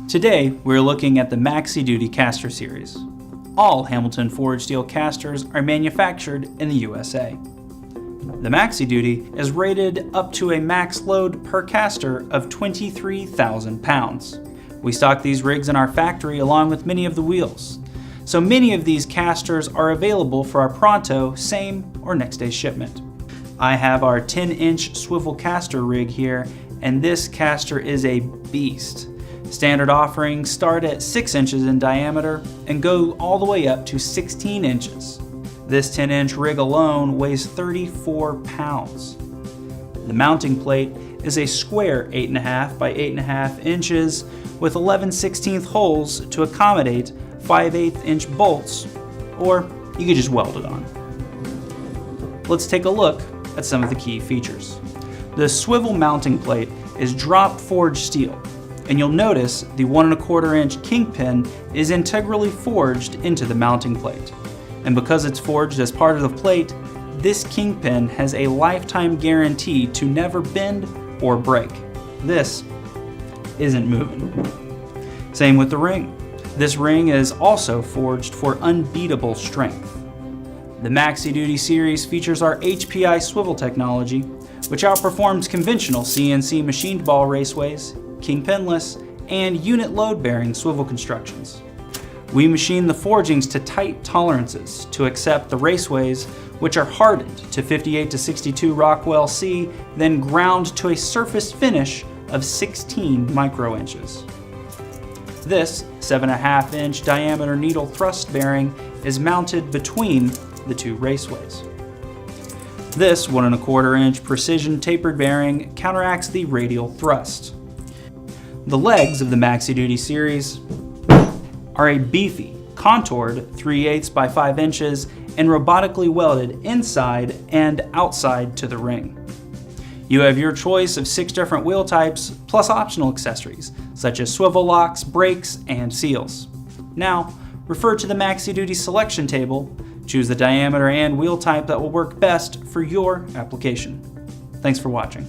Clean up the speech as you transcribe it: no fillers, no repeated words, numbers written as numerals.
Today, we're looking at the Maxi-Duty caster series. All Hamilton forged steel casters are manufactured in the USA. The Maxi-Duty is rated up to a max load per caster of 23,000 pounds. We stock these rigs in our factory along with many of the wheels. So many of these casters are available for our pronto, same, or next day shipment. I have our 10-inch swivel caster rig here, and this caster is a beast. Standard offerings start at 6 inches in diameter and go all the way up to 16 inches. This 10-inch rig alone weighs 34 pounds. The mounting plate is a square 8.5 by 8.5 inches with 11/16 holes to accommodate 5/8 inch bolts, or you could just weld it on. Let's take a look at some of the key features. The swivel mounting plate is drop forged steel, and you'll notice the 1 1/4 inch kingpin is integrally forged into the mounting plate. And because it's forged as part of the plate, this kingpin has a lifetime guarantee to never bend or break. This isn't moving. Same with the ring. This ring is also forged for unbeatable strength. The Maxi-Duty series features our HPI swivel technology, which outperforms conventional CNC machined ball raceways, kingpinless, and unit load-bearing swivel constructions. We machine the forgings to tight tolerances to accept the raceways, which are hardened to 58 to 62 Rockwell C, then ground to a surface finish of 16 micro-inches. This 7.5 inch diameter needle thrust bearing is mounted between the two raceways. This 1 1/4 inch precision tapered bearing counteracts the radial thrust. The legs of the Maxi-Duty series are a beefy, contoured 3/8 by 5 inches and robotically welded inside and outside to the ring. You have your choice of 6 different wheel types, plus optional accessories, such as swivel locks, brakes, and seals. Now, refer to the Maxi-Duty selection table, choose the diameter and wheel type that will work best for your application. Thanks for watching.